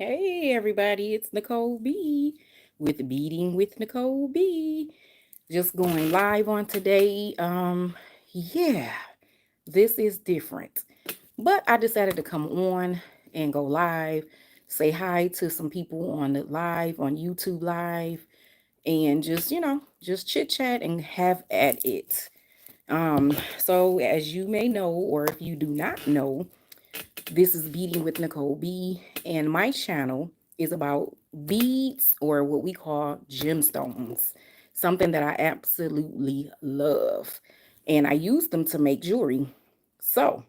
Hey everybody, it's Nicole B with Beading with Nicole B. Just going live on today. Yeah, this is different. But I decided to come on and go live, say hi to some people on the live, on YouTube live, and just chit chat and have at it. So as you may know, or if you do not know, this is Beading with Nicole B, and my channel is about beads or what we call gemstones, something that I absolutely love. And I use them to make jewelry. So,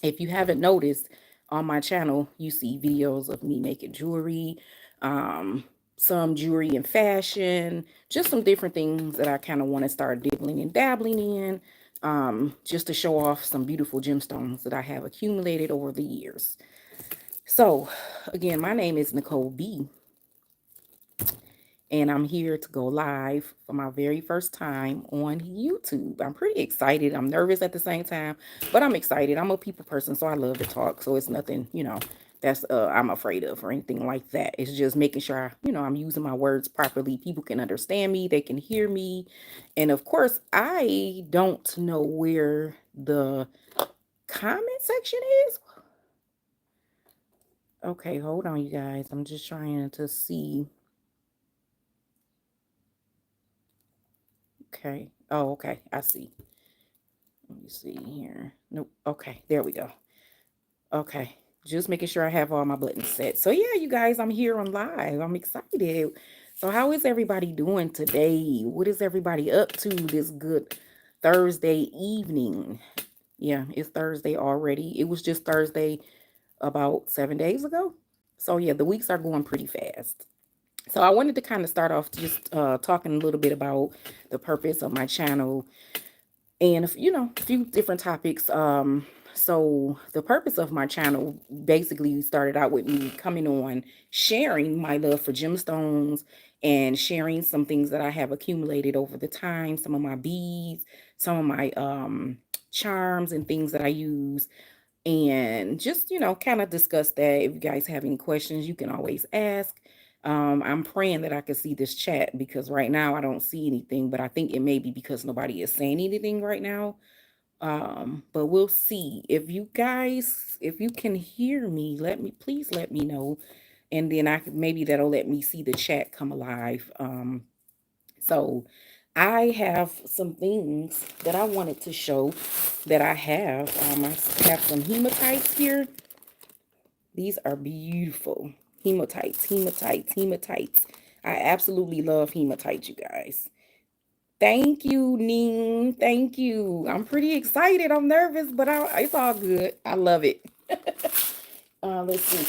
if you haven't noticed on my channel, you see videos of me making jewelry, um, some jewelry and fashion, just some different things that I kind of want to start dibbling and dabbling in, just to show off some beautiful gemstones that I have accumulated over the years. So, again, my name is Nicole B, and I'm here to go live for my very first time on YouTube. I'm pretty excited. I'm nervous at the same time, but I'm excited. I'm a people person, so I love to talk. So it's nothing, that's I'm afraid of or anything like that. It's just making sure I'm using my words properly. People can understand me, they can hear me. And of course, I don't know where the comment section is. Okay, hold on, you guys. I'm just trying to see. Okay. Oh, okay. I see. Let me see here. Nope. Okay. There we go. Okay. Just making sure I have all my buttons set. So yeah, you guys, I'm here on live. I'm excited. So how is everybody doing today? What is everybody up to this good Thursday evening? Yeah, it's Thursday already. It was just Thursday about 7 days ago. So yeah, the weeks are going pretty fast. So I wanted to kind of start off just talking a little bit about the purpose of my channel and a few different topics. So the purpose of my channel basically started out with me coming on, sharing my love for gemstones and sharing some things that I have accumulated over the time, some of my beads, some of my charms and things that I use, and just kind of discuss that. If you guys have any questions, you can always ask. I'm praying that I can see this chat because right now I don't see anything, but I think it may be because nobody is saying anything right now. But we'll see. If you can hear me, please let me know, and then maybe that'll let me see the chat come alive. So I have some things that I wanted to show that I have. I have some hematites here. These are beautiful. Hematites. I absolutely love hematites, you guys. Thank you, Ning. Thank you. I'm pretty excited. I'm nervous, but it's all good. I love it. Let's see.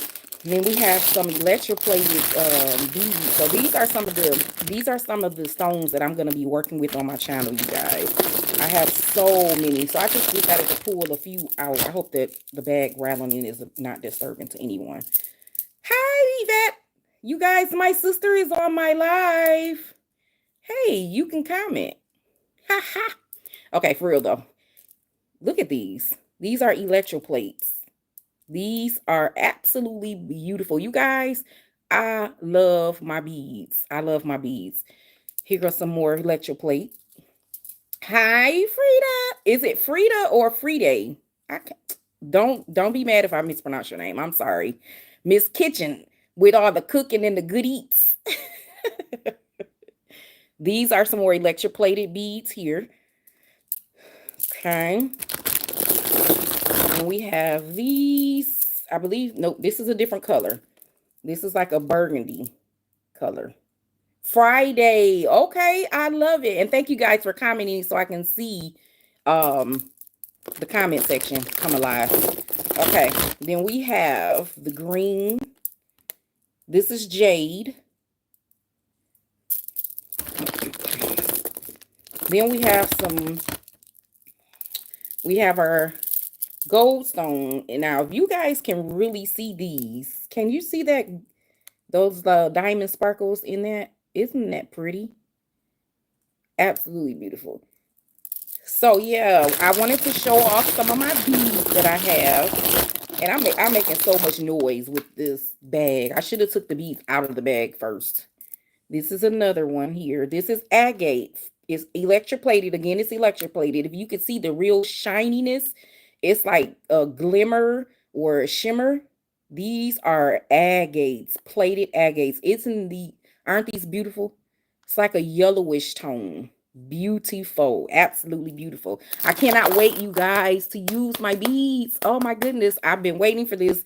Then we have some electroplated beads. So these are some of the stones that I'm gonna be working with on my channel, you guys. I have so many. So I just decided to pull a few out. I hope that the bag rattling is not disturbing to anyone. Hi, Yvette. You guys, my sister is on my live. Hey, you can comment. Ha ha. Okay, for real though. Look at these. These are electroplates. These are absolutely beautiful. You guys, I love my beads. I love my beads. Here are some more electroplate. Hi, Frida. Is it Frida or Fride? Don't be mad if I mispronounce your name. I'm sorry. Miss Kitchen with all the cooking and the good eats. These are some more electroplated beads here. Okay. And we have these, I believe, nope, this is a different color. This is like a burgundy color. Friday. Okay, I love it. And thank you guys for commenting so I can see the comment section come alive. Okay, then we have the green. This is jade. Then we have our goldstone. And now if you guys can really see these, can you see that those diamond sparkles in that? Isn't that pretty? Absolutely beautiful. So yeah, I wanted to show off some of my beads that I have. And I'm making so much noise with this bag. I should have took the beads out of the bag first. This is another one here. This is agate. It's electroplated. Again, it's electroplated. If you can see the real shininess, it's like a glimmer or a shimmer. These are agates, plated agates. Isn't the aren't these beautiful? It's like a yellowish tone. Beautiful. Absolutely beautiful. I cannot wait, you guys, to use my beads. Oh my goodness. I've been waiting for this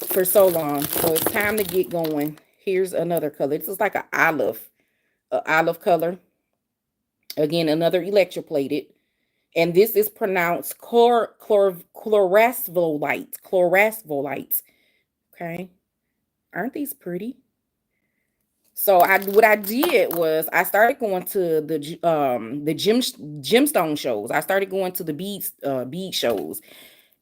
for so long. So it's time to get going. Here's another color. This is like a olive color. Again, another electroplated. And this is pronounced chlorasvolite. Chlorasvolite. Okay. Aren't these pretty? So what I did was I started going to the gemstone shows. I started going to the bead shows.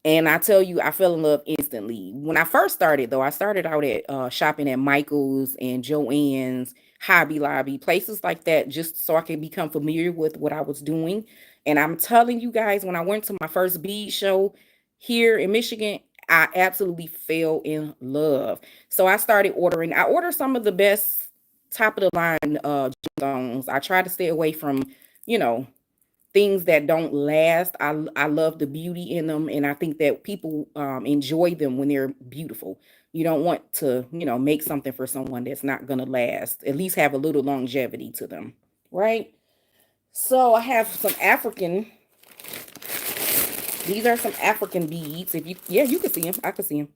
And I tell you, I fell in love instantly. When I first started, though, I started out at shopping at Michael's and Joann's, Hobby Lobby, places like that, just so I could become familiar with what I was doing. And I'm telling you guys, when I went to my first bead show here in Michigan, I absolutely fell in love. So I started ordering. I ordered some of the best top of the line gemstones. I try to stay away from, you know, things that don't last. I love the beauty in them, and I think that people enjoy them when they're beautiful. You don't want to, you know, make something for someone that's not going to last. At least have a little longevity to them, right? So I have some African. These are some African beads. If you, yeah, you can see them. I can see them.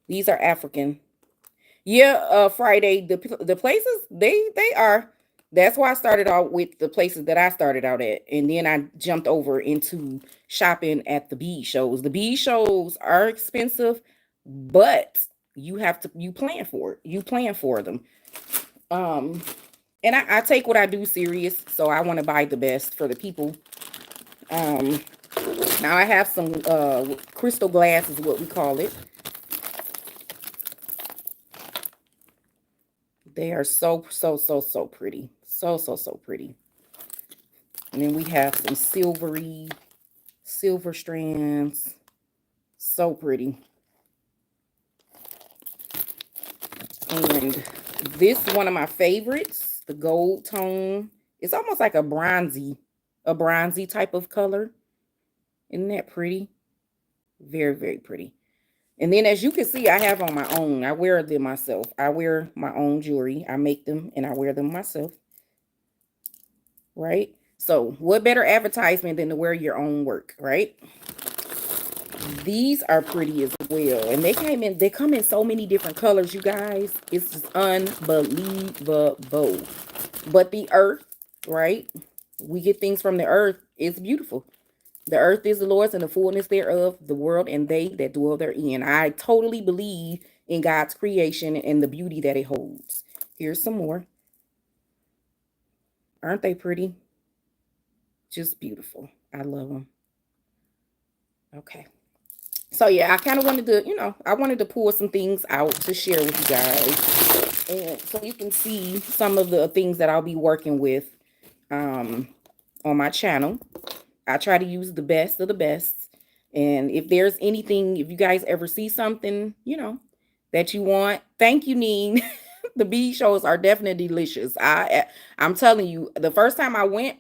These are African. Yeah, Friday. The places they are. That's why I started out with the places that I started out at, and then I jumped over into shopping at the bead shows. The bead shows are expensive, but you plan for it. You plan for them. Um, and I take what I do serious, so I want to buy the best for the people. Um, Now I have some crystal glass is what we call it. They are so pretty. So pretty. And then we have some silver strands. So pretty. And this one of my favorites, the gold tone. It's almost like a bronzy type of color. Isn't that pretty? Very pretty. And then as you can see, I have on my own. I wear them myself. I wear my own jewelry. I make them and I wear them myself. Right? So what better advertisement than to wear your own work, right? These are pretty as well. And they come in so many different colors, you guys. It's just unbelievable. But the earth, right? We get things from the earth. It's beautiful. The earth is the Lord's and the fullness thereof, the world and they that dwell therein. I totally believe in God's creation and the beauty that it holds. Here's some more. Aren't they pretty? Just beautiful. I love them. Okay. So yeah, I kind of wanted to, I wanted to pull some things out to share with you guys. And so you can see some of the things that I'll be working with on my channel. I try to use the best of the best. And if there's anything, if you guys ever see something, that you want, thank you, Neen. The bead shows are definitely delicious. I'm telling you, the first time I went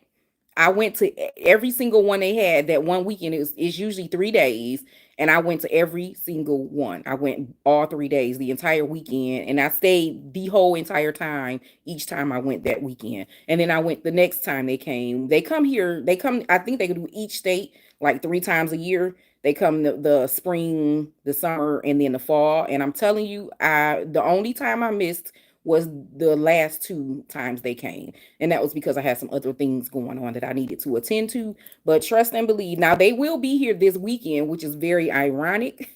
to every single one they had that one weekend. It's usually 3 days. And I went to every single one. I went all 3 days, the entire weekend. And I stayed the whole entire time, each time I went that weekend. And then I went the next time they came. They come here. I think they do each state like 3 times a year. They come the spring, the summer, and then the fall. And I'm telling you, the only time I missed was the last 2 times they came. And that was because I had some other things going on that I needed to attend to. But trust and believe. Now, they will be here this weekend, which is very ironic.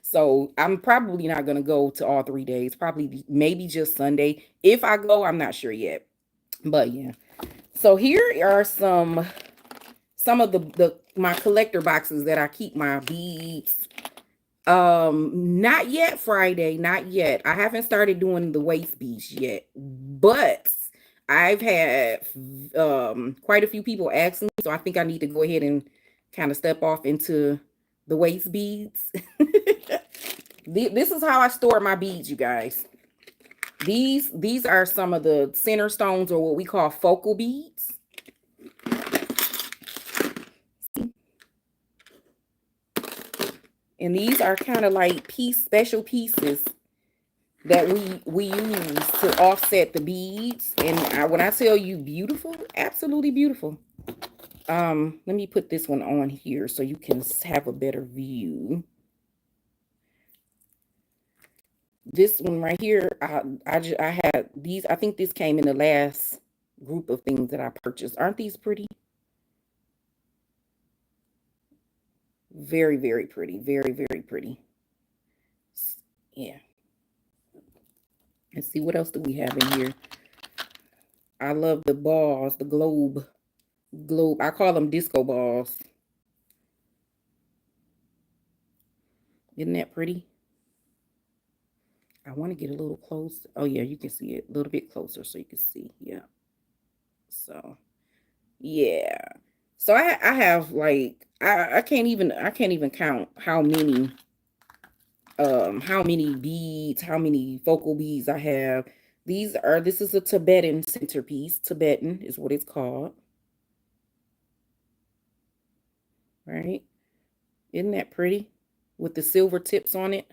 So I'm probably not going to go to all 3 days. Probably maybe just Sunday. If I go, I'm not sure yet. But yeah. So here are some of my collector boxes that I keep my beads. Not yet Friday, not yet. I haven't started doing the waist beads yet, but I've had quite a few people ask me, so I think I need to go ahead and kind of step off into the waist beads. This is how I store my beads, you guys. These are some of the center stones, or what we call focal beads. And these are kind of like special pieces that we use to offset the beads. And when I tell you beautiful, absolutely beautiful. Let me put this one on here so you can have a better view. This one right here, I had these. I think this came in the last group of things that I purchased. Aren't these pretty? Very, very pretty. Very, very pretty. Yeah. Let's see, what else do we have in here? I love the balls, the globe. I call them disco balls. Isn't that pretty? I want to get a little close. Oh yeah, you can see it a little bit closer so you can see. Yeah. So yeah. So I have like I can't even count how many beads, how many focal beads I have. This is a Tibetan centerpiece. Tibetan is what it's called. Right? Isn't that pretty? With the silver tips on it.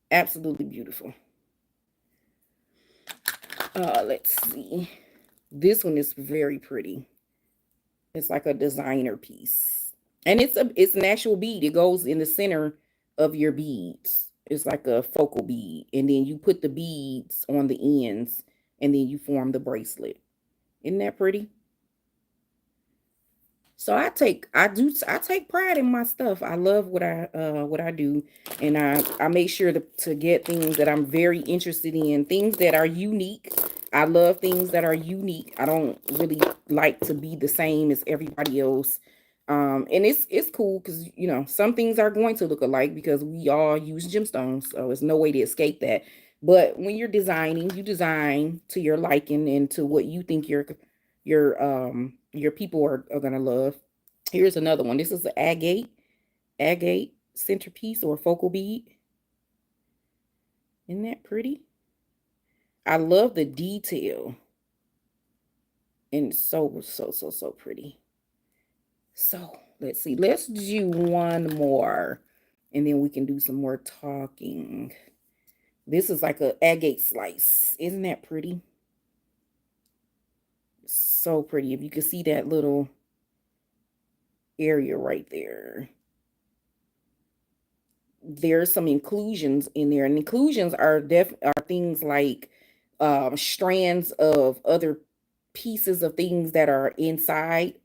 Absolutely beautiful. Let's see. This one is very pretty. It's like a designer piece. And it's an actual bead. It goes in the center of your beads. It's like a focal bead. And then you put the beads on the ends and then you form the bracelet. Isn't that pretty? So I take pride in my stuff. I love what I do, and I make sure to get things that I'm very interested in, things that are unique. I love things that are unique. I don't really like to be the same as everybody else. And it's cool because some things are going to look alike because we all use gemstones, so there's no way to escape that. But when you're designing, you design to your liking and to what you think your people are gonna love. Here's another one. This is an agate centerpiece or focal bead. Isn't that pretty? I love the detail. And so pretty. So let's see. Let's do one more and then we can do some more talking. This is like a agate slice. Isn't that pretty? So pretty. If you can see that little area right there, there's some inclusions in there, and inclusions are things like strands of other pieces of things that are inside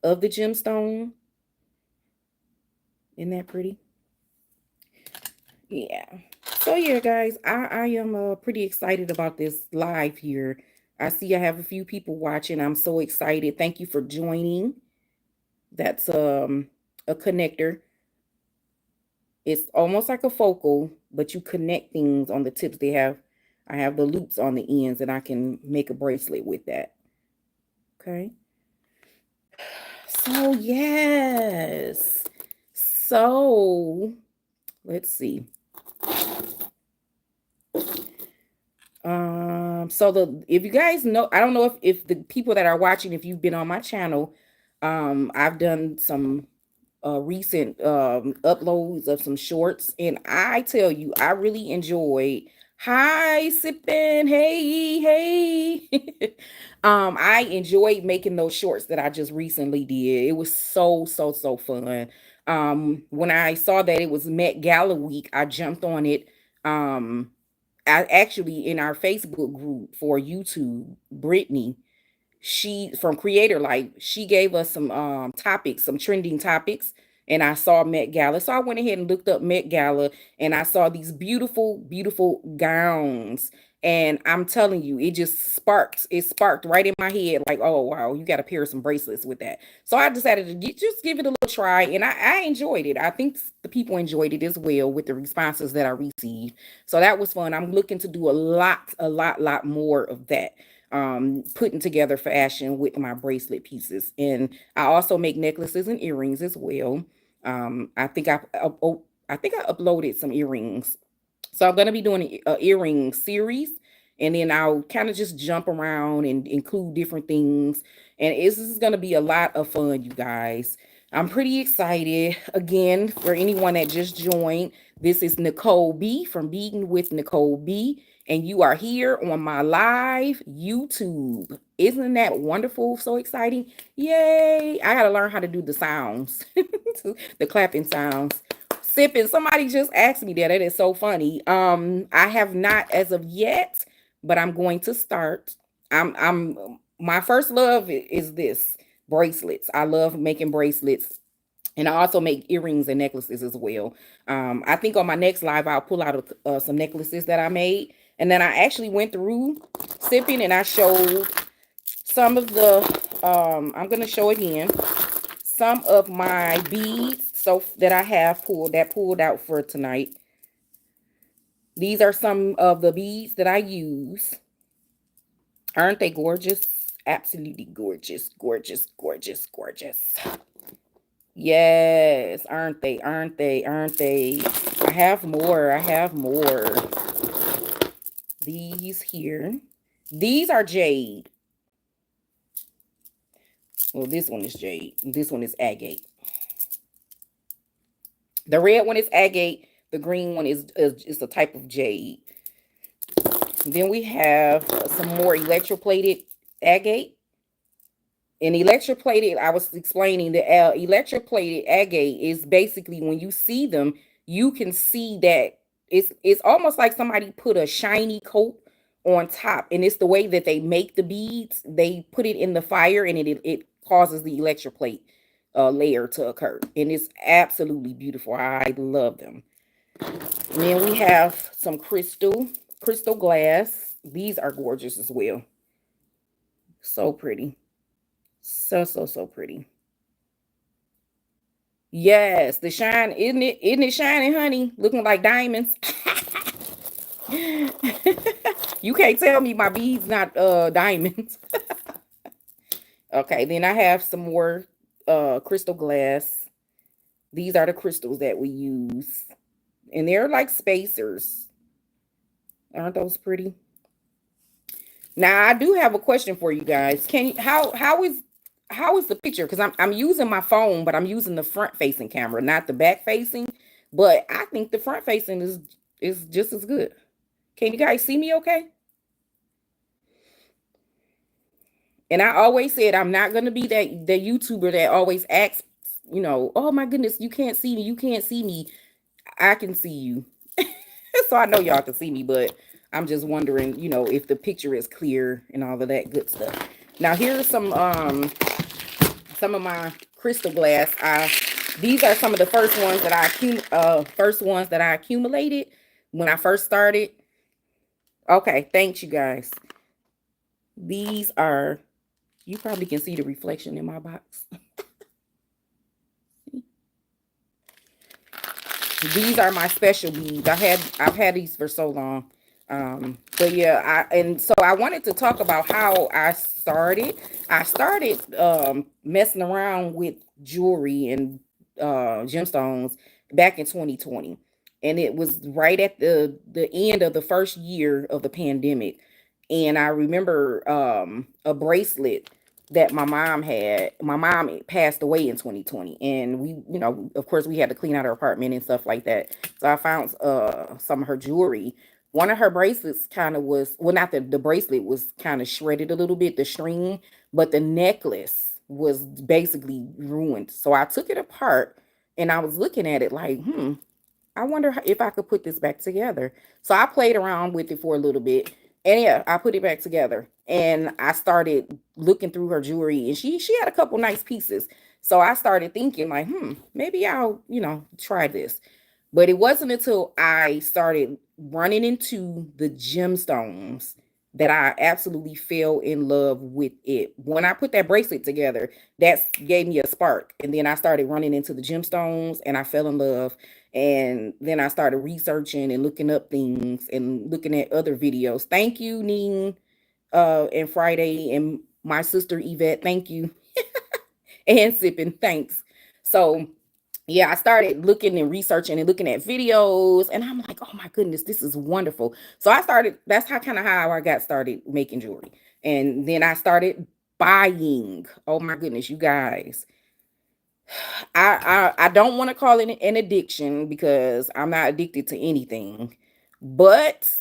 of the gemstone. Isn't that pretty? Yeah. So yeah, guys, I am pretty excited about this live here. I see I have a few people watching. I'm so excited. Thank you for joining. That's a connector. It's almost like a focal, but you connect things on the tips. I have the loops on the ends, and I can make a bracelet with that. Okay. So yes. So let's see. So if you guys know, I don't know if the people that are watching, if you've been on my channel, I've done some recent uploads of some shorts, and I tell you, I really enjoyed. Hi, sipping. Hey. I enjoyed making those shorts that I just recently did. It was so fun. When I saw that it was Met Gala week, I jumped on it. I actually, in our Facebook group for YouTube, Brittany, she from Creator Life, she gave us some topics, some trending topics, and I saw Met Gala. So I went ahead and looked up Met Gala, and I saw these beautiful gowns. And I'm telling you, it sparked right in my head, like, oh wow, you got to pair some bracelets with that. So I decided to just give it a little try, and I enjoyed it. I think the people enjoyed it as well with the responses that I received. So that was fun. I'm looking to do a lot more of that, putting together fashion with my bracelet pieces. And I also make necklaces and earrings as well. I think I think I uploaded some earrings. So I'm gonna be doing a earring series, and then I'll kind of just jump around and include different things. And this is gonna be a lot of fun, you guys. I'm pretty excited. Again, for anyone that just joined, this is Nicole B from Bead'n with Nicole B, and you are here on my live YouTube. Isn't that wonderful? So exciting! Yay! I gotta learn how to do the sounds, the clapping sounds. Sipping. Somebody just asked me that. That is so funny. I have not as of yet, but I'm going to start. I'm my first love is this bracelets. I love making bracelets. And I also make earrings and necklaces as well. I think on my next live, I'll pull out some necklaces that I made. And then I actually went through sipping and I showed some of the, I'm going to show again some of my beads so that I have pulled out for tonight. These are some of the beads that I use. Aren't they gorgeous? Absolutely gorgeous, gorgeous, gorgeous, gorgeous. Yes, aren't they? Aren't they? Aren't they? I have more. I have more. These here. These are jade. Well, this one is jade. This one is agate. The red one is agate. The green one is a type of jade. Then we have some more electroplated agate. And electroplated, I was explaining the electroplated agate is basically when you see them, you can see that it's almost like somebody put a shiny coat on top, and it's the way that they make the beads. They put it in the fire, and it causes the electroplate layer to occur, and it's absolutely beautiful. I love them. And then we have some crystal glass. These are gorgeous as well. So pretty. So pretty. Yes, the shine, isn't it shining, honey? Looking like diamonds. You can't tell me my beads not diamonds. Okay, then I have some more crystal glass. These are the crystals that we use. And they're like spacers. Aren't those pretty? Now I do have a question for you guys. Can you how is the picture? Because I'm using my phone, but I'm using the front facing camera, not the back facing. But I think the front facing is just as good. Can you guys see me okay? And I always said I'm not gonna be that the YouTuber that always asks, oh my goodness, you can't see me, you can't see me. I can see you. So I know y'all can see me, but I'm just wondering, if the picture is clear and all of that good stuff. Now here's some of my crystal glass. These are some of the first ones that I accumulated when I first started. Okay, thanks you guys. These are, you probably can see the reflection in my box. These are my special beads. I've had these for so long. But yeah, so I wanted to talk about how I started. I started messing around with jewelry and gemstones back in 2020. And it was right at the end of the first year of the pandemic. And I remember a bracelet that my mom had. My mom passed away in 2020, and we, of course, we had to clean out her apartment and stuff like that. So I found some of her jewelry. One of her bracelets kind of was, well, not the bracelet was kind of shredded a little bit, the string, but the necklace was basically ruined. So I took it apart and I was looking at it like, I wonder if I could put this back together. So I played around with it for a little bit. And yeah, I put it back together. And I started looking through her jewelry, and she had a couple nice pieces. So I started thinking like, maybe I'll, try this. But it wasn't until I started running into the gemstones that I absolutely fell in love with it. When I put that bracelet together, that gave me a spark. And then I started running into the gemstones and I fell in love. And then I started researching and looking up things and looking at other videos. Thank you, Ning, and Friday, and my sister Yvette. Thank you. And Sipping. Thanks. So yeah, I started looking and researching and looking at videos, and I'm like, oh my goodness, this is wonderful. So I started, that's how kind of how I got started making jewelry. And then I started buying. Oh my goodness, you guys. I don't want to call it an addiction because I'm not addicted to anything. But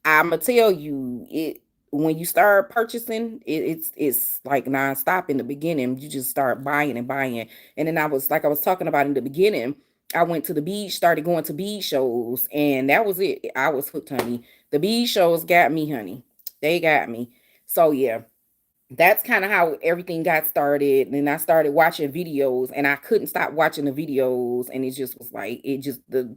I'ma tell you, it when you start purchasing, it's like nonstop in the beginning. You just start buying and buying. And then I was talking about in the beginning, I went to the beach, started going to beach shows, and that was it. I was hooked, honey. The beach shows got me, honey. They got me. So yeah, that's kind of how everything got started. And I started watching videos and I couldn't stop watching the videos. And it just was like, it just, the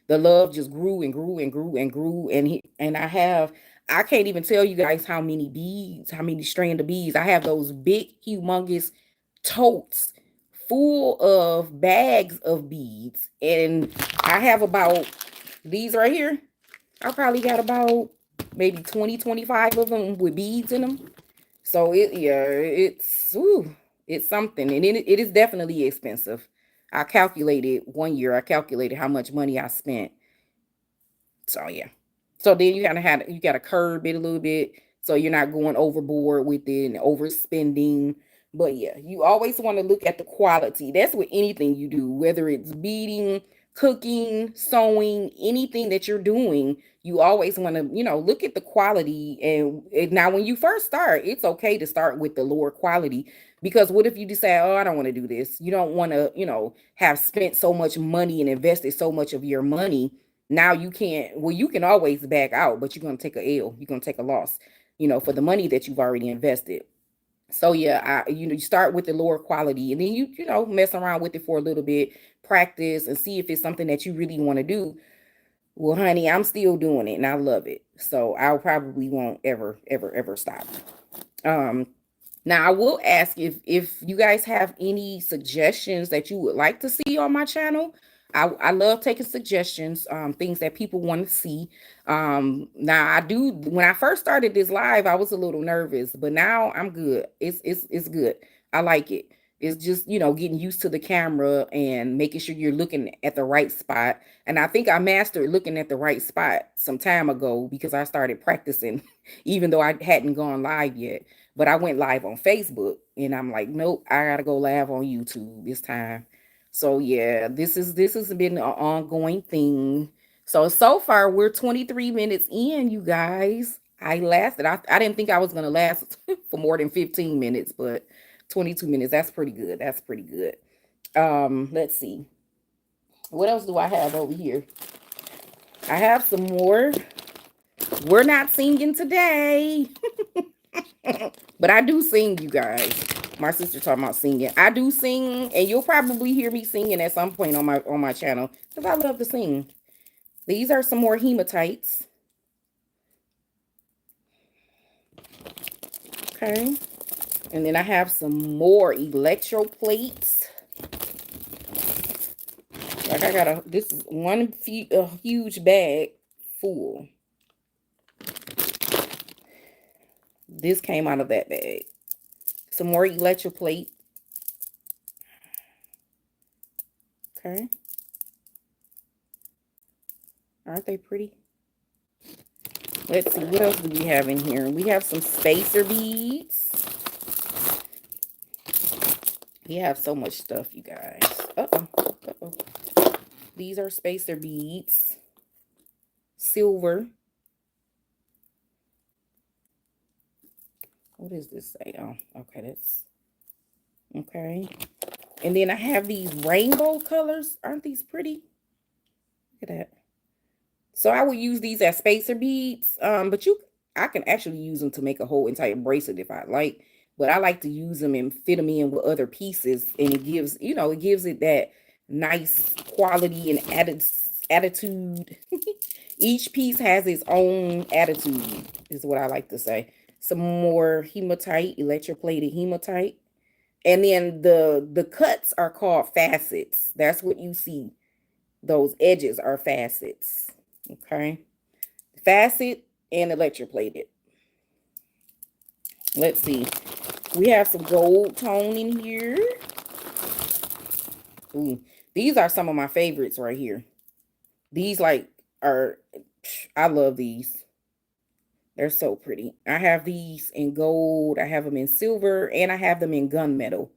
love just grew and grew and grew and grew. And I can't even tell you guys how many beads, how many strand of beads. I have those big, humongous totes full of bags of beads. And I have about these right here. I probably got about maybe 20, 25 of them with beads in them. So it's something, and it is definitely expensive. I calculated one year. I calculated how much money I spent. So yeah. So then you got to curb it a little bit so you're not going overboard with it and overspending. But yeah, you always want to look at the quality. That's with anything you do, whether it's beading, cooking, sewing, anything that you're doing. You always want to, look at the quality. And now, when you first start, it's okay to start with the lower quality because what if you decide, oh, I don't want to do this? You don't want to, have spent so much money and invested so much of your money. Now you can't, well, you can always back out, but you're going to take a L. You're going to take a loss, for the money that you've already invested. So yeah, you start with the lower quality and then you mess around with it for a little bit, practice and see if it's something that you really want to do. Well, honey, I'm still doing it and I love it. So I probably won't ever stop. Um now I will ask if you guys have any suggestions that you would like to see on my channel. I love taking suggestions, things that people want to see. Now I do when I first started this live, I was a little nervous, but now I'm good. It's good. I like it. It's just, getting used to the camera and making sure you're looking at the right spot. And I think I mastered looking at the right spot some time ago because I started practicing, even though I hadn't gone live yet. But I went live on Facebook and I'm like, nope, I gotta go live on YouTube this time. So yeah, this has been an ongoing thing. So far we're 23 minutes in, you guys. I lasted. I didn't think I was gonna last for more than 15 minutes, but 22 minutes, that's pretty good. That's pretty good. Let's see. What else do I have over here? I have some more. We're not singing today. But I do sing, you guys. My sister talking about singing. I do sing, and you'll probably hear me singing at some point on my channel because I love to sing. These are some more hematites. Okay. And then I have some more electroplates. Like I got this is a huge bag full. This came out of that bag. Some more electroplate. Okay. Aren't they pretty? Let's see, what else do we have in here? We have some spacer beads. We have so much stuff, you guys. Uh-oh. Uh-oh. These are spacer beads. Silver. What does this say? Oh, okay, that's okay. And then I have these rainbow colors. Aren't these pretty? Look at that. So I would use these as spacer beads. But I can actually use them to make a whole entire bracelet if I like. But I like to use them and fit them in with other pieces, and it gives, it gives it that nice quality and attitude. Each piece has its own attitude, is what I like to say. Some more hematite, electroplated hematite. And then the cuts are called facets. That's what you see. Those edges are facets. Okay. Facet and electroplated. Let's see. We have some gold tone in here. Ooh. These are some of my favorites right here. These like are, I love these. They're so pretty. I have these in gold, I have them in silver, and I have them in gunmetal.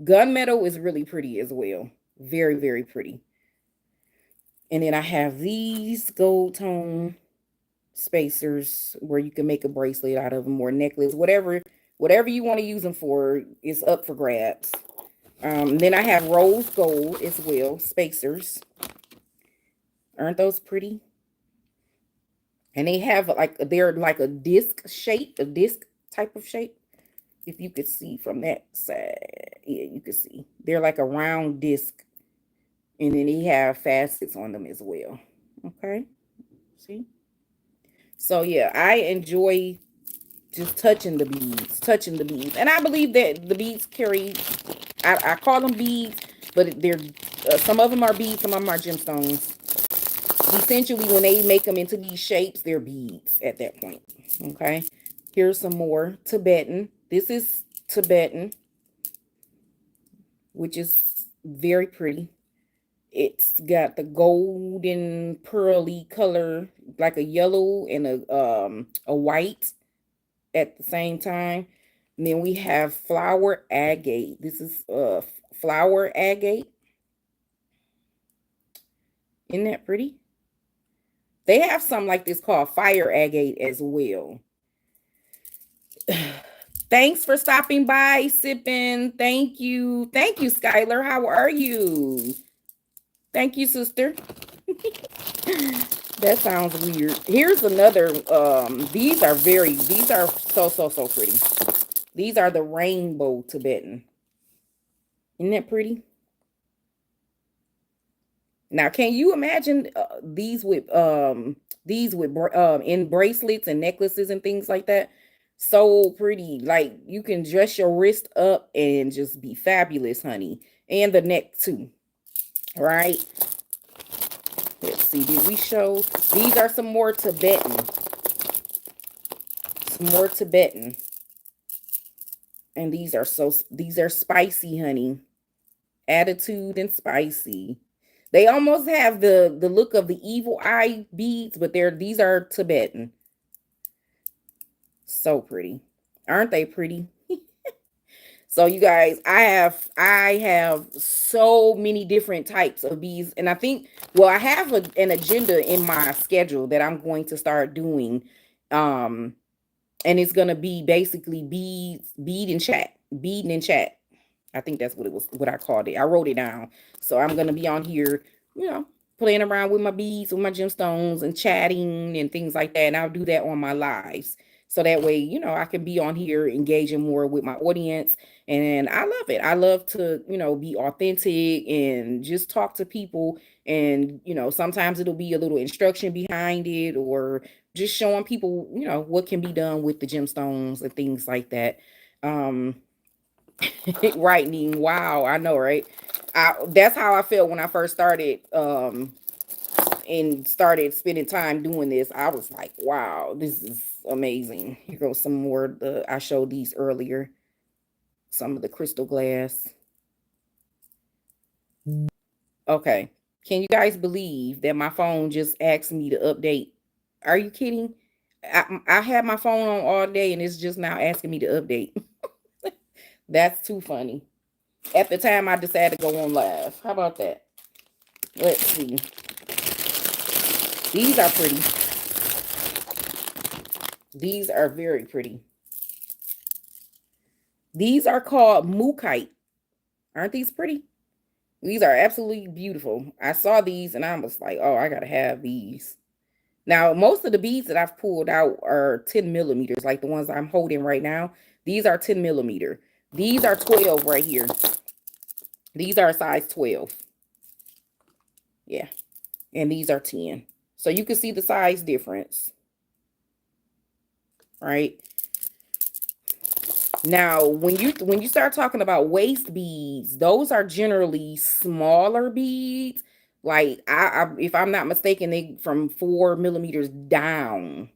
Gunmetal is really pretty as well. Very, very pretty. And then I have these gold tone spacers where you can make a bracelet out of them or necklace, whatever you want to use them for is up for grabs. Then I have rose gold as well, spacers. Aren't those pretty? And they have like, they're like a disc shape, a disc type of shape. If you could see from that side, yeah, you can see they're like a round disc, and then they have facets on them as well. Okay, see. So yeah, I enjoy just touching the beads, and I believe that the beads carry. I call them beads, but they're some of them are beads, some of them are gemstones. Essentially, when they make them into these shapes, they're beads at that point. Okay, here's some more Tibetan. This is Tibetan, which is very pretty. It's got the golden pearly color, like a yellow and a white at the same time. And then we have flower agate. This is flower agate. Isn't that pretty? They have some like this called fire agate as well. Thanks for stopping by, sipping. Thank you. Thank you, Skylar. How are you? Thank you, sister. That sounds weird. Here's another. These are so pretty. These are the rainbow Tibetan. Isn't that pretty? Now, can you imagine these with in bracelets and necklaces and things like that? So pretty. Like you can dress your wrist up and just be fabulous, honey. And the neck too. Right? Let's see. Did we show? These are some more Tibetan. Some more Tibetan. And these are spicy, honey. Attitude and spicy. They almost have the look of the evil eye beads, but these are Tibetan. So pretty. Aren't they pretty? So you guys, I have so many different types of beads, and I think, well, I have an agenda in my schedule that I'm going to start doing, and it's gonna be basically beading and chat. I think that's what I called it. I wrote it down. So I'm gonna be on here, playing around with my beads, with my gemstones, and chatting and things like that. And I'll do that on my lives. So that way, I can be on here engaging more with my audience. And I love it. I love to, be authentic and just talk to people. And, sometimes it'll be a little instruction behind it, or just showing people, what can be done with the gemstones and things like that. Right, wow, I know, right? That's how I felt when I first started and started spending time doing this. I was like, wow, this is amazing. Here goes some more. I showed these earlier, some of the crystal glass. Okay, can you guys believe that my phone just asked me to update? Are you kidding? I had my phone on all day and it's just now asking me to update. That's too funny. At the time I decided to go on live. How about that? Let's see. These are pretty. These are very pretty. These are called Mookite. Aren't these pretty? These are absolutely beautiful. I saw these and I was like, oh, I gotta have these. Now, most of the beads that I've pulled out are 10 millimeters, like the ones I'm holding right now. These are 10 millimeter. These are 12 right here. These are size 12. Yeah. And these are 10. So you can see the size difference. Right? Now, when you start talking about waist beads, those are generally smaller beads. Like if I'm not mistaken, they from 4 millimeters down.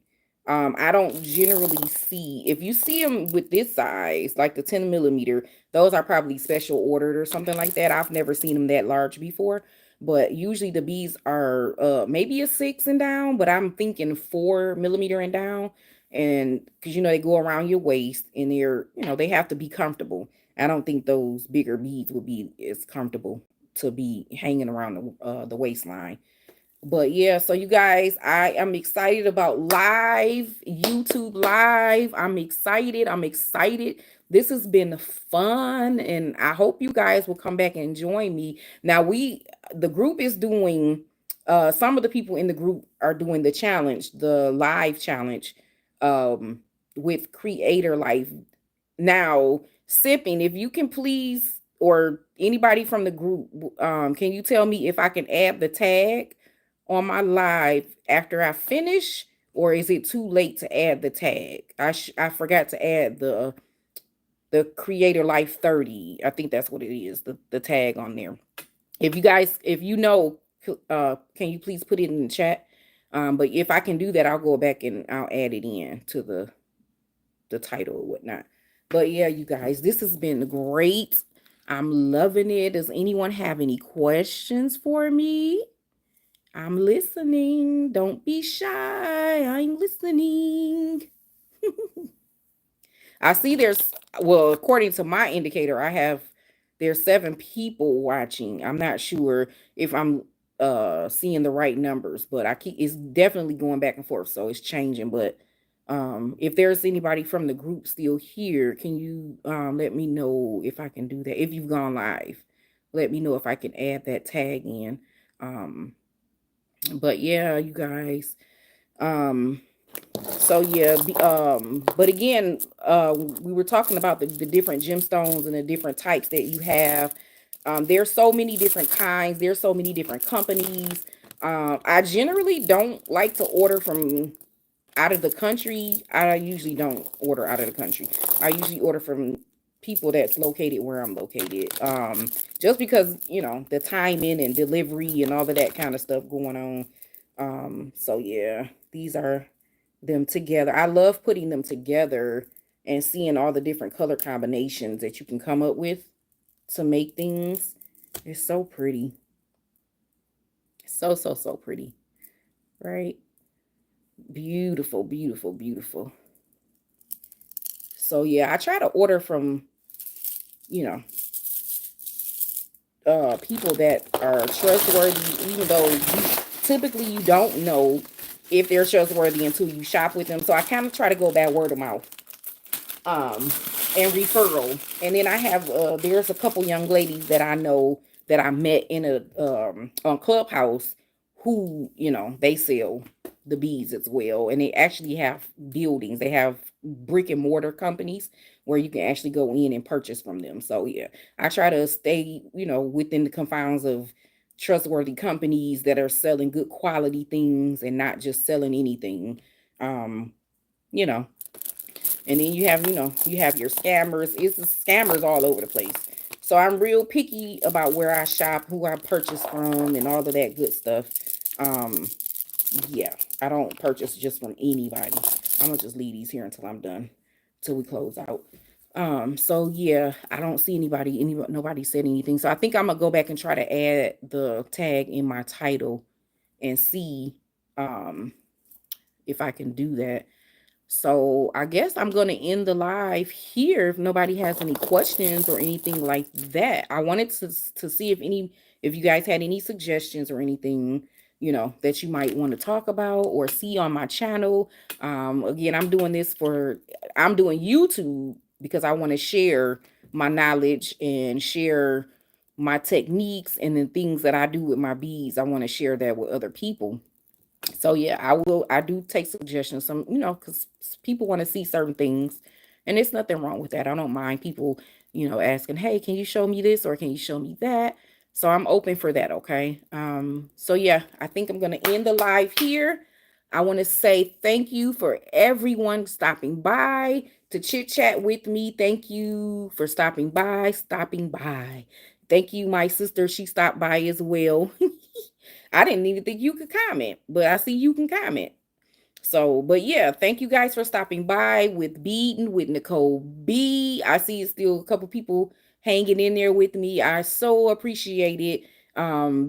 I don't generally see, if you see them with this size, like the 10 millimeter, those are probably special ordered or something like that. I've never seen them that large before, but usually the beads are maybe a 6 and down, but I'm thinking 4 millimeter and down. And because they go around your waist and they have to be comfortable. I don't think those bigger beads would be as comfortable to be hanging around the waistline. But yeah, so you guys, I am excited about YouTube live. I'm excited. I'm excited. This has been fun, and I hope you guys will come back and join me. Now the group is doing some of the people in the group are doing the challenge, the live challenge um with Creator Life. Now, sipping, if you can please, or anybody from the group, can you tell me if I can add the tag on my live after I finish, or is it too late to add the tag? I forgot to add the Creator Life 30. I think that's what it is, the tag on there. If you guys, if you know, can you please put it in the chat? But if I can do that, I'll go back and I'll add it in to the title or whatnot. But yeah, you guys, this has been great. I'm loving it. Does anyone have any questions for me? I'm listening. Don't be shy. I'm listening. I see well, according to my indicator, there's 7 people watching. I'm not sure if I'm seeing the right numbers, but it's definitely going back and forth, so it's changing. But if there's anybody from the group still here, can you let me know if I can do that? If you've gone live, let me know if I can add that tag in. But yeah, you guys. Um so yeah, but again, we were talking about the different gemstones and the different types that you have. There's so many different kinds. There's so many different companies. I generally don't like to order from out of the country. I usually don't order out of the country. I usually order from people that's located where I'm located. Just because, the timing and delivery and all of that kind of stuff going on. So yeah, these are them together. I love putting them together and seeing all the different color combinations that you can come up with to make things. It's so pretty. So, so, so pretty. Right? Beautiful, beautiful, beautiful. So yeah, I try to order from, you know, people that are trustworthy, even though typically you don't know if they're trustworthy until you shop with them. So I kind of try to go by word of mouth. um and referral. And then I have there's a couple young ladies that I know that I met in a on Clubhouse who, they sell the beads as well. And they actually have buildings. They have brick and mortar companies where you can actually go in and purchase from them. So yeah, I try to stay, within the confines of trustworthy companies that are selling good quality things and not just selling anything. You know, and then you have your scammers. It's scammers all over the place. So I'm real picky about where I shop, who I purchase from, and all of that good stuff. Um, yeah, I don't purchase just from anybody. I'm gonna just leave these here until I'm done, till we close out. So yeah, I don't see nobody said anything. So I think I'm gonna go back and try to add the tag in my title and see um if I can do that. So I guess I'm going to end the live here if nobody has any questions or anything like that. I wanted to see if you guys had any suggestions or anything, that you might want to talk about or see on my channel. Again, I'm doing YouTube because I want to share my knowledge and share my techniques and the things that I do with my beads. I want to share that with other people. So yeah, I do take suggestions. Some, because people want to see certain things, and there's nothing wrong with that. I don't mind people, asking, hey, can you show me this or can you show me that? So I'm open for that. Okay. So yeah, I think I'm gonna end the live here. I want to say thank you for everyone stopping by to chit chat with me. Thank you for stopping by. Thank you, my sister. She stopped by as well. I didn't even think you could comment, but I see you can comment. So, but yeah, thank you guys for stopping by with Bead'n with Nicole B. I see it's still a couple people hanging in there with me. I so appreciate it.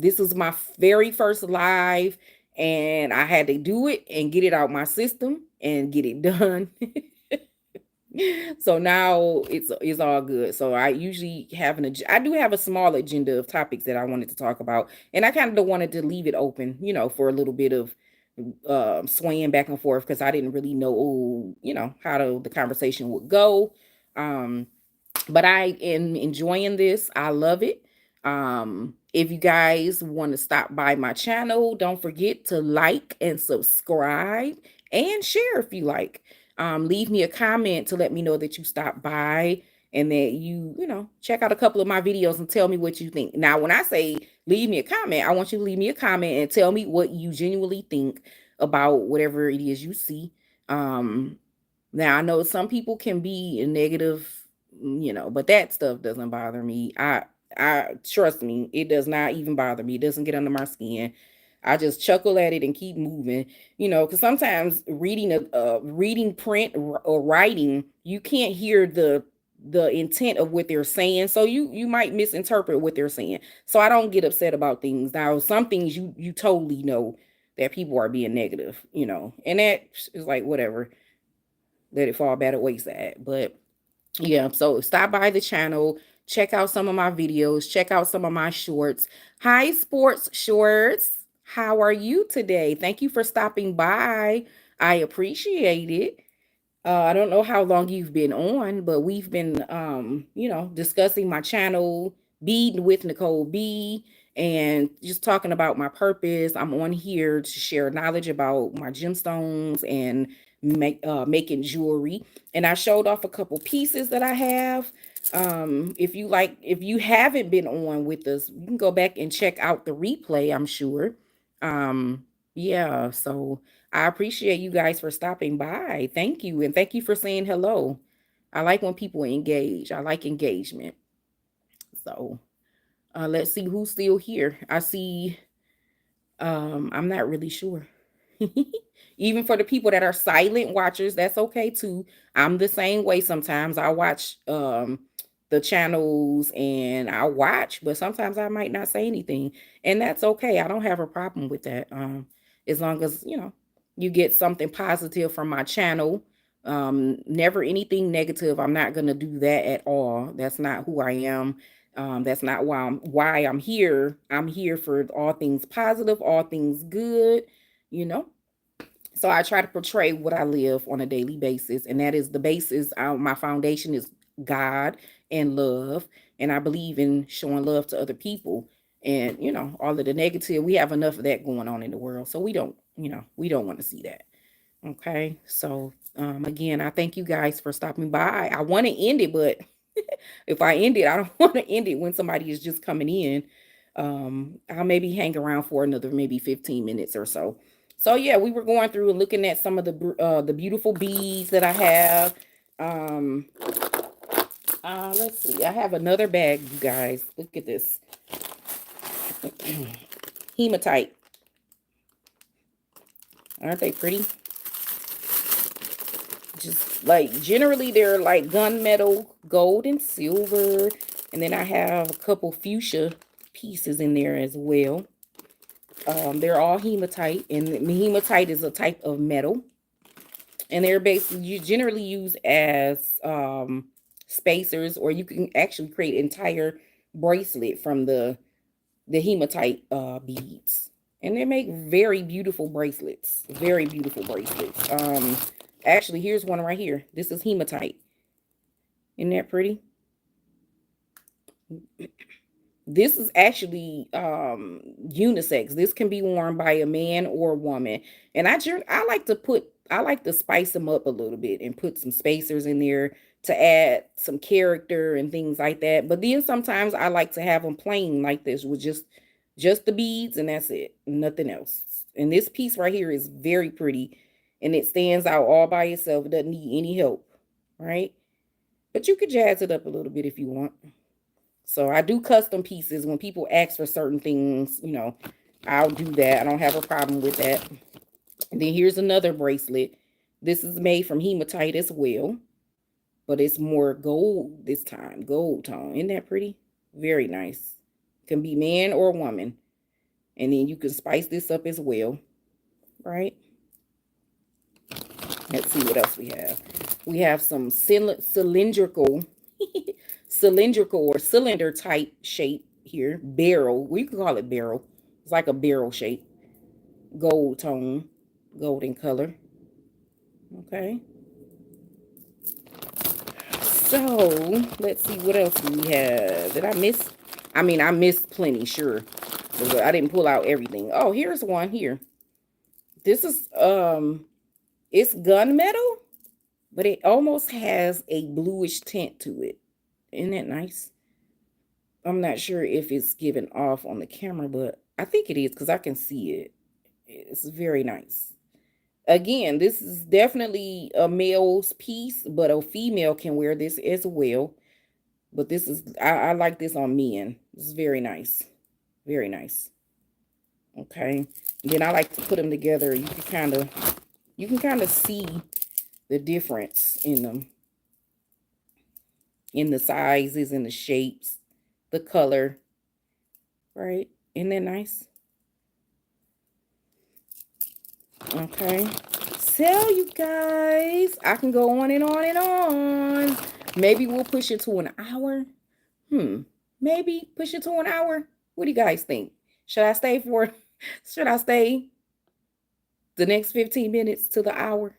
This was my very first live, and I had to do it and get it out my system and get it done. So now it's all good. So I usually have I do have a small agenda of topics that I wanted to talk about, and I kind of wanted to leave it open, for a little bit of swaying back and forth because I didn't really know, how the conversation would go. Um, but I am enjoying this. I love it. If you guys want to stop by my channel, don't forget to like and subscribe and share if you like. Leave me a comment to let me know that you stopped by and that check out a couple of my videos and tell me what you think. Now, when I say leave me a comment, I want you to leave me a comment and tell me what you genuinely think about whatever it is you see. Now I know some people can be negative, but that stuff doesn't bother me. I trust me, it does not even bother me. It doesn't get under my skin. I just chuckle at it and keep moving, because sometimes reading print or writing, you can't hear the intent of what they're saying, so you might misinterpret what they're saying. So I don't get upset about things. Now, some things you totally know that people are being negative, and that is like whatever, let it fall by the wayside. But yeah, so stop by the channel, check out some of my videos, check out some of my shorts. Hi, sports shorts. How are you today? Thank you for stopping by. I appreciate it. I don't know how long you've been on, but we've been, discussing my channel, Bead'n with Nicole B, and just talking about my purpose. I'm on here to share knowledge about my gemstones and making jewelry. And I showed off a couple pieces that I have. If you haven't been on with us, you can go back and check out the replay, I'm sure. Yeah, so I appreciate you guys for stopping by. Thank you. And thank you for saying hello. I like when people engage. I like engagement. So let's see who's still here. I see, I'm not really sure. Even for the people that are silent watchers, that's okay too. I'm the same way sometimes. I watch the channels and I watch, but sometimes I might not say anything. And that's okay. I don't have a problem with that. As long as, you get something positive from my channel. Never anything negative. I'm not gonna do that at all. That's not who I am. That's not why I'm here. I'm here for all things positive, all things good, you know. So I try to portray what I live on a daily basis, and that is the basis. My foundation is God and love, and I believe in showing love to other people. And all of the negative, we have enough of that going on in the world, so we don't want to see that. Okay, so again, I thank you guys for stopping by. I want to end it, but if I end it, I don't want to end it when somebody is just coming in. I'll maybe hang around for another maybe 15 minutes or so. So yeah, we were going through and looking at some of the beautiful beads that I have. Um, let's see. I have another bag, you guys. Look at this. Hematite. Aren't they pretty? Just like generally they're like gunmetal, gold and silver, and then I have a couple fuchsia pieces in there as well. They're all hematite, and hematite is a type of metal, and they're basically generally used as spacers, or you can actually create entire bracelet from the hematite beads, and they make very beautiful bracelets. Very beautiful bracelets. Actually, here's one right here. This is hematite. Isn't that pretty? This is actually unisex. This can be worn by a man or a woman. And I like to spice them up a little bit and put some spacers in there to add some character and things like that. But then sometimes I like to have them plain like this with just the beads, and that's it. Nothing else. And this piece right here is very pretty, and it stands out all by itself. It doesn't need any help, right? But you could jazz it up a little bit if you want. So I do custom pieces when people ask for certain things, I'll do that. I don't have a problem with that. And then here's another bracelet. This is made from hematite as well, but it's more gold this time, gold tone. Isn't that pretty? Very nice. Can be man or woman. And then you can spice this up as well, right? Let's see what else we have. We have some cylindrical, cylindrical or cylinder type shape here. Barrel. We could call it barrel. It's like a barrel shape. Gold tone, golden color. Okay. So let's see what else we have. Did I miss? I mean, I missed plenty, sure. But I didn't pull out everything. Oh, here's one here. This is it's gunmetal, but it almost has a bluish tint to it. Isn't that nice? I'm not sure if it's given off on the camera, but I think it is because I can see it. It's very nice. Again, this is definitely a male's piece, but a female can wear this as well. But this is, I like this on men. This is very nice. Very nice. Okay. And then I like to put them together. You can kind of see the difference in them. In the sizes and the shapes, the color. Right? Isn't that nice? Okay. So you guys, I can go on and on and on. Maybe we'll push it to an hour. Maybe push it to an hour. What do you guys think? Should I stay the next 15 minutes to the hour?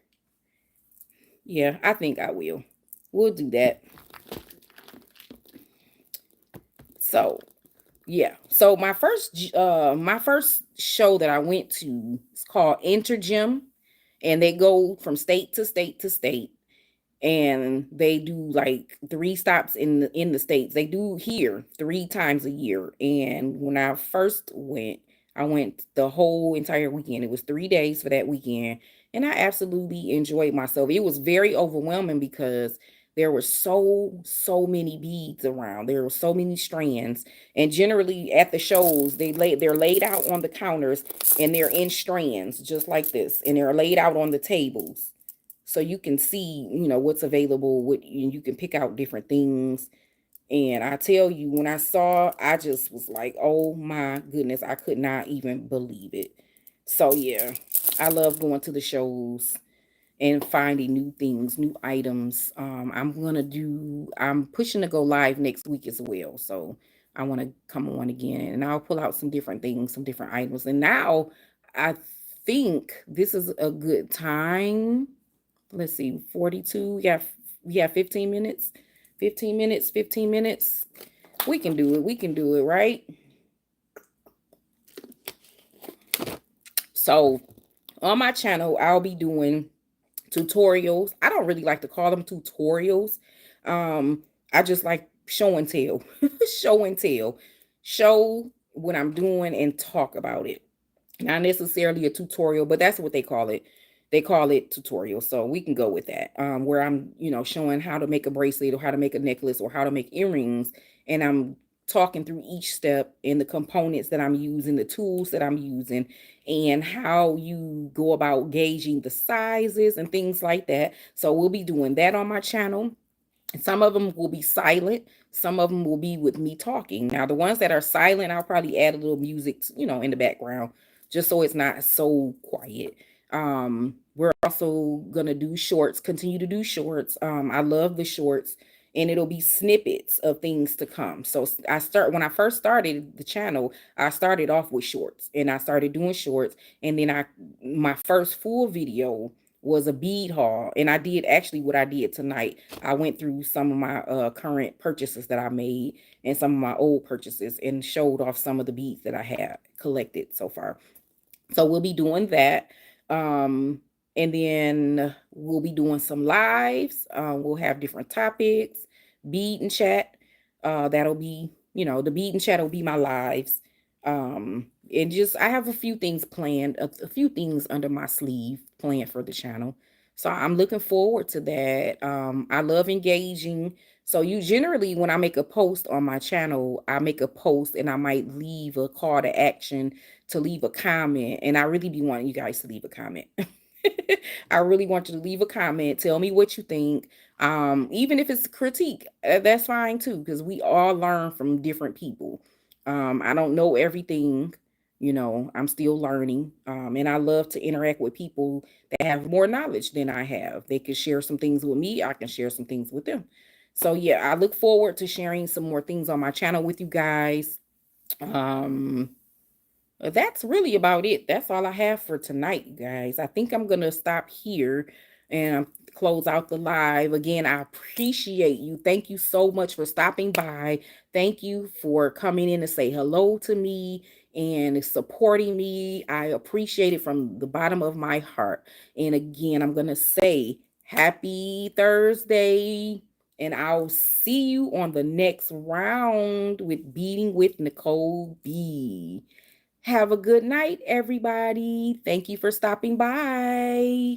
Yeah, I think I will. We'll do that. So, yeah. So my first show that I went to is called Intergym, and they go from state to state to state, and they do like 3 stops in the states. They do here 3 times a year. And when I first went, I went the whole entire weekend. It was 3 days for that weekend, and I absolutely enjoyed myself. It was very overwhelming because there were so many beads around. There were so many strands, and generally at the shows they're laid out on the counters, and they're in strands just like this, and they're laid out on the tables so you can see, what's available. You can pick out different things. And I tell you, when I saw, I just was like, oh my goodness, I could not even believe it. So yeah, I love going to the shows and finding new things, new items. I'm pushing to go live next week as well. So I want to come on again, and I'll pull out some different things, some different items. And now I think this is a good time. Let's see, 42. Yeah, 15 minutes. 15 minutes, 15 minutes. We can do it. We can do it, right? So on my channel, I'll be doing tutorials. I don't really like to call them tutorials. I just like show and tell. Show and tell. Show what I'm doing and talk about it. Not necessarily a tutorial, but that's what they call it. They call it tutorial. So we can go with that. Where I'm, showing how to make a bracelet or how to make a necklace or how to make earrings. And I'm talking through each step and the components that I'm using, the tools that I'm using, and how you go about gauging the sizes and things like that. So we'll be doing that on my channel. Some of them will be silent. Some of them will be with me talking. Now, the ones that are silent, I'll probably add a little music, in the background, just so it's not so quiet. We're also gonna do shorts, continue to do shorts. I love the shorts, and it'll be snippets of things to come. So when I first started the channel, I started off with shorts, and I started doing shorts, and then my first full video was a bead haul, and I did actually what I did tonight. I went through some of my current purchases that I made and some of my old purchases and showed off some of the beads that I have collected so far. So we'll be doing that. And then we'll be doing some lives. We'll have different topics, Bead'n chat. That'll be, the Bead'n chat will be my lives. And just, I have a few things planned, a few things under my sleeve planned for the channel. So I'm looking forward to that. I love engaging. So generally, when I make a post on my channel, I make a post and I might leave a call to action to leave a comment. And I really be wanting you guys to leave a comment. I really want you to leave a comment. Tell me what you think. Even if it's a critique, that's fine too, because we all learn from different people. I don't know everything, I'm still learning. And I love to interact with people that have more knowledge than I have. They can share some things with me, I can share some things with them. So yeah, I look forward to sharing some more things on my channel with you guys. Um, that's really about it. That's all I have for tonight, you guys. I think I'm gonna stop here and close out the live. Again, I appreciate you. Thank you so much for stopping by. Thank you for coming in to say hello to me and supporting me. I appreciate it from the bottom of my heart. And again, I'm gonna say happy Thursday. And I'll see you on the next round with Beading with Nicole B. Have a good night, everybody. Thank you for stopping by.